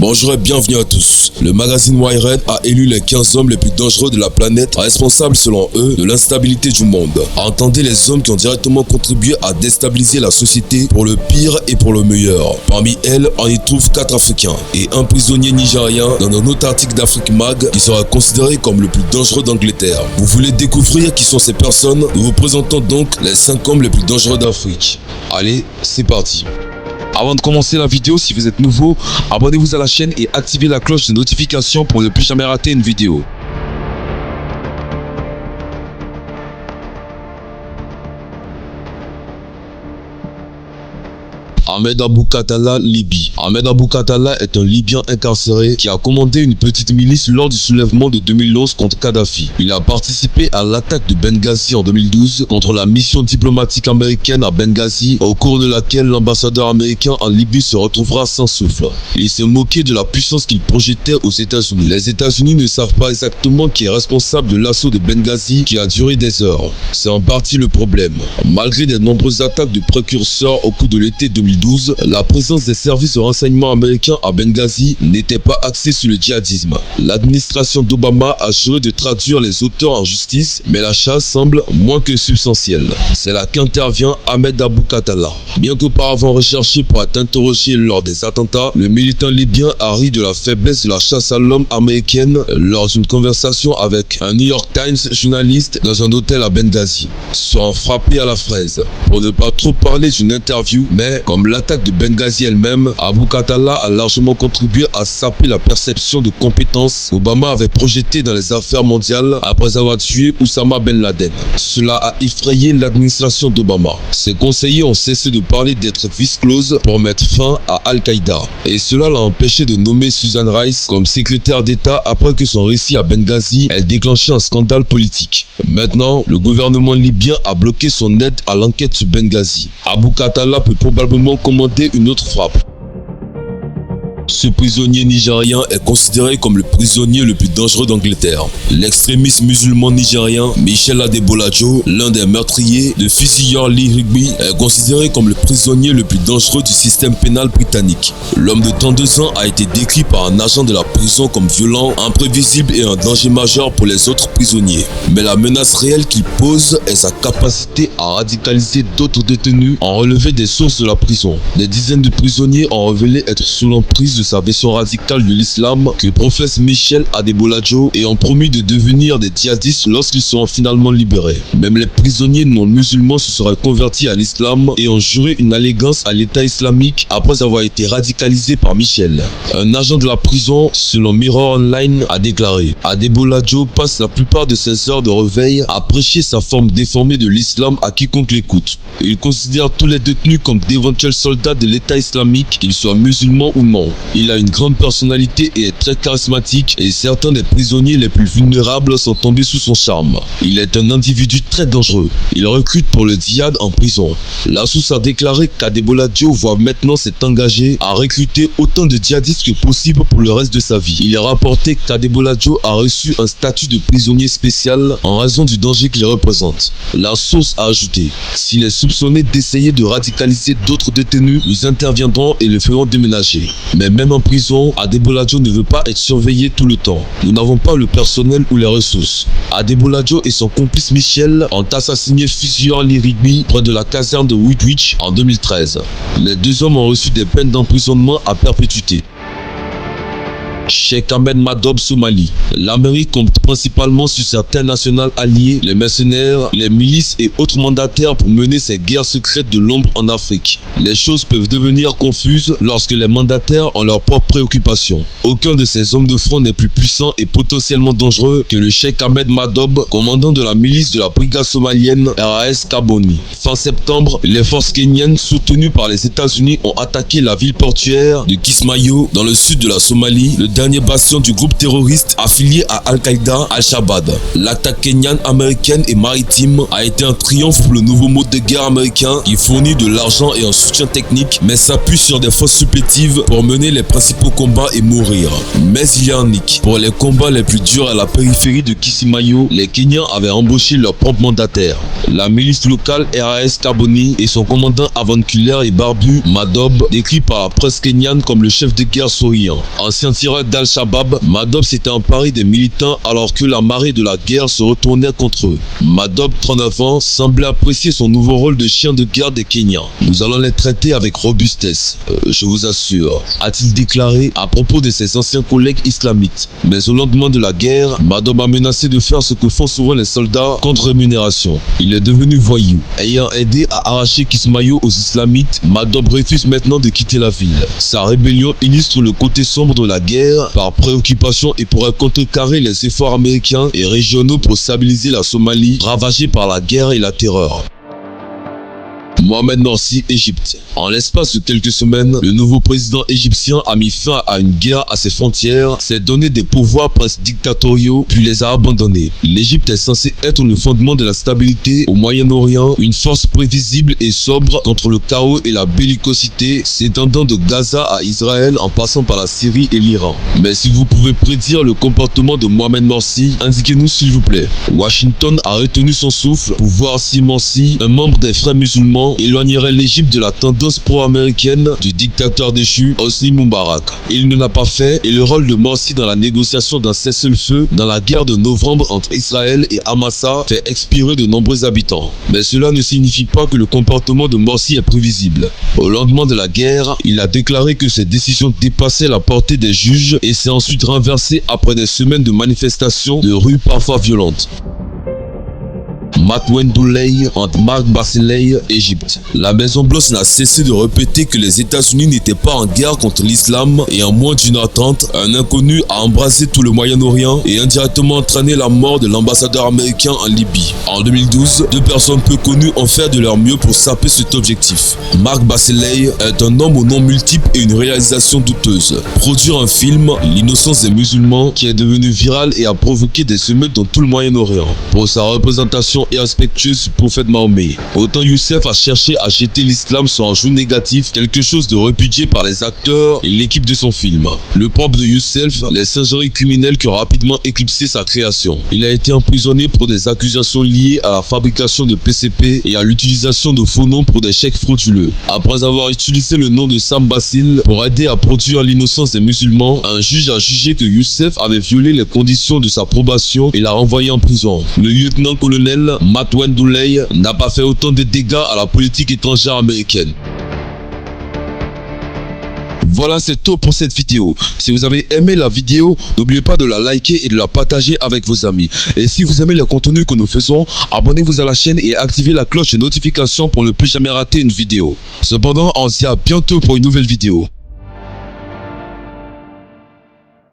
Bonjour et bienvenue à tous. Le magazine Wired a élu les 15 hommes les plus dangereux de la planète, responsables selon eux de l'instabilité du monde. Entendez les hommes qui ont directement contribué à déstabiliser la société pour le pire et pour le meilleur. Parmi elles, on y trouve 4 Africains et un prisonnier nigérien dans un autre article d'Afrique Mag qui sera considéré comme le plus dangereux d'Angleterre. Vous voulez découvrir qui sont ces personnes? Nous vous présentons donc les 5 hommes les plus dangereux d'Afrique. Allez, c'est parti. Avant de commencer la vidéo, si vous êtes nouveau, abonnez-vous à la chaîne et activez la cloche de notification pour ne plus jamais rater une vidéo. Ahmed Abou Khatallah, Libye. Ahmed Abou Khatallah est un Libyen incarcéré qui a commandé une petite milice lors du soulèvement de 2011 contre Kadhafi. Il a participé à l'attaque de Benghazi en 2012 contre la mission diplomatique américaine à Benghazi, au cours de laquelle l'ambassadeur américain en Libye se retrouvera sans souffle. Il s'est moqué de la puissance qu'il projetait aux États-Unis. Les États-Unis ne savent pas exactement qui est responsable de l'assaut de Benghazi qui a duré des heures. C'est en partie le problème. Malgré de nombreuses attaques de précurseurs au cours de l'été 2012, la présence des services de renseignement américains à Benghazi n'était pas axée sur le djihadisme. L'administration d'Obama a juré de traduire les auteurs en justice, mais la chasse semble moins que substantielle. C'est là qu'intervient Ahmed Abou Khatallah. Bien qu'auparavant recherché pour être interrogé lors des attentats, le militant libyen a ri de la faiblesse de la chasse à l'homme américaine lors d'une conversation avec un New York Times journaliste dans un hôtel à Benghazi, soit frappé à la fraise. Pour ne pas trop parler d'une interview, mais comme l'attaque de Benghazi elle-même, Abou Khatallah a largement contribué à saper la perception de compétence qu'Obama avait projetée dans les affaires mondiales après avoir tué Oussama Ben Laden. Cela a effrayé l'administration d'Obama. Ses conseillers ont cessé de parler d'être vice-close pour mettre fin à Al-Qaïda. Et cela l'a empêché de nommer Susan Rice comme secrétaire d'État après que son récit à Benghazi ait déclenché un scandale politique. Maintenant, le gouvernement libyen a bloqué son aide à l'enquête sur Benghazi. Abou Khatallah peut probablement commander une autre frappe. Ce prisonnier nigérien est considéré comme le prisonnier le plus dangereux d'Angleterre. L'extrémiste musulman nigérien Michel Adebolajo, l'un des meurtriers de fusilleurs Lee Rigby, est considéré comme le prisonnier le plus dangereux du système pénal britannique. L'homme de 32 ans a été décrit par un agent de la prison comme violent, imprévisible et un danger majeur pour les autres prisonniers. Mais la menace réelle qu'il pose est sa capacité à radicaliser d'autres détenus, en relevé des sources de la prison. Des dizaines de prisonniers ont révélé être sous l'emprise de sa version radicale de l'islam que professe Michel Adebolajo et ont promis de devenir des djihadistes lorsqu'ils seront finalement libérés. Même les prisonniers non musulmans se seraient convertis à l'islam et ont juré une allégeance à l'État islamique après avoir été radicalisés par Michel. Un agent de la prison, selon Mirror Online, a déclaré: Adebolajo passe la plupart de ses heures de réveil à prêcher sa forme déformée de l'islam à quiconque l'écoute. Il considère tous les détenus comme d'éventuels soldats de l'État islamique, qu'ils soient musulmans ou non. Il a une grande personnalité et est très charismatique, et certains des prisonniers les plus vulnérables sont tombés sous son charme. Il est un individu très dangereux. Il recrute pour le djihad en prison. La source a déclaré qu'Adebolajo va maintenant s'être engagé à recruter autant de djihadistes que possible pour le reste de sa vie. Il est rapporté qu'Adebolajo a reçu un statut de prisonnier spécial en raison du danger qu'il représente. La source a ajouté: s'il est soupçonné d'essayer de radicaliser d'autres détenus, nous interviendrons et le ferons déménager. Mais même en prison, Adebolajo ne veut pas être surveillé tout le temps. Nous n'avons pas le personnel ou les ressources. Adebolajo et son complice Michel ont assassiné fusilleur Lee Rigby près de la caserne de Woolwich en 2013. Les deux hommes ont reçu des peines d'emprisonnement à perpétuité. Cheikh Ahmed Madob, Somalie. L'Amérique compte principalement sur certains nationaux alliés, les mercenaires, les milices et autres mandataires pour mener ces guerres secrètes de l'ombre en Afrique. Les choses peuvent devenir confuses lorsque les mandataires ont leurs propres préoccupations. Aucun de ces hommes de front n'est plus puissant et potentiellement dangereux que le Cheikh Ahmed Madob, commandant de la milice de la brigade somalienne RAS Kaboni. Fin septembre, les forces kenyanes soutenues par les États-Unis ont attaqué la ville portuaire de Kismayo dans le sud de la Somalie, le dernier bastion du groupe terroriste affilié à Al-Qaïda, Al-Shabaab. L'attaque kenyane, américaine et maritime a été un triomphe pour le nouveau mode de guerre américain qui fournit de l'argent et un soutien technique, mais s'appuie sur des forces supplétives pour mener les principaux combats et mourir. Mais il y a un hic. Pour les combats les plus durs à la périphérie de Kismayo, les Kenyans avaient embauché leur propre mandataire. La milice locale RAS Carboni et son commandant aventulaire et barbu, Madob, décrit par la presse kenyane comme le chef de guerre souriant. Ancien tireur d'Al-Shabaab, Madob s'était emparé des militants alors que la marée de la guerre se retournait contre eux. Madob, 39 ans, semblait apprécier son nouveau rôle de chien de guerre des Kenyans. Nous allons les traiter avec robustesse, je vous assure, a-t-il déclaré à propos de ses anciens collègues islamites. Mais au lendemain de la guerre, Madob a menacé de faire ce que font souvent les soldats contre rémunération. Il est devenu voyou. Ayant aidé à arracher Kismayo aux islamites, Madob refuse maintenant de quitter la ville. Sa rébellion illustre le côté sombre de la guerre par préoccupation et pourrait contrecarrer les efforts américains et régionaux pour stabiliser la Somalie ravagée par la guerre et la terreur. Mohamed Morsi, Égypte. En l'espace de quelques semaines, le nouveau président égyptien a mis fin à une guerre à ses frontières, s'est donné des pouvoirs presque dictatoriaux, puis les a abandonnés. L'Égypte est censée être le fondement de la stabilité au Moyen-Orient, une force prévisible et sobre contre le chaos et la bellicosité s'étendant de Gaza à Israël en passant par la Syrie et l'Iran. Mais si vous pouvez prédire le comportement de Mohamed Morsi, indiquez-nous s'il vous plaît. Washington a retenu son souffle pour voir si Morsi, un membre des Frères musulmans, éloignerait l'Égypte de la tendance pro-américaine du dictateur déchu Hosni Moubarak. Il ne l'a pas fait et le rôle de Morsi dans la négociation d'un cessez-le-feu dans la guerre de novembre entre Israël et Hamas fait expirer de nombreux habitants. Mais cela ne signifie pas que le comportement de Morsi est prévisible. Au lendemain de la guerre, il a déclaré que ses décisions dépassaient la portée des juges et s'est ensuite renversé après des semaines de manifestations de rue parfois violentes. Matt Wendouley entre Marc Barseley, Égypte. La Maison-Blanche n'a cessé de répéter que les États-Unis n'étaient pas en guerre contre l'islam et en moins d'une heure 30, un inconnu a embrasé tout le Moyen-Orient et indirectement entraîné la mort de l'ambassadeur américain en Libye. En 2012, deux personnes peu connues ont fait de leur mieux pour saper cet objectif. Marc Barseley est un homme aux noms multiples et une réalisation douteuse. Produire un film, L'innocence des musulmans, qui est devenu viral et a provoqué des émeutes dans tout le Moyen-Orient. Pour sa représentation et respectueuse du prophète Mahomet. Autant Youssef a cherché à jeter l'islam sur un joug négatif, quelque chose de répudié par les acteurs et l'équipe de son film. Le propre de Youssef, les singeries criminelles qui ont rapidement éclipsé sa création. Il a été emprisonné pour des accusations liées à la fabrication de PCP et à l'utilisation de faux noms pour des chèques frauduleux. Après avoir utilisé le nom de Sam Bassil pour aider à produire L'innocence des musulmans, un juge a jugé que Youssef avait violé les conditions de sa probation et l'a renvoyé en prison. Le lieutenant-colonel Matt Wendouley n'a pas fait autant de dégâts à la politique étrangère américaine. Voilà, c'est tout pour cette vidéo. Si vous avez aimé la vidéo, n'oubliez pas de la liker et de la partager avec vos amis. Et si vous aimez le contenu que nous faisons, abonnez-vous à la chaîne et activez la cloche de notification pour ne plus jamais rater une vidéo. Cependant, on se dit à bientôt pour une nouvelle vidéo.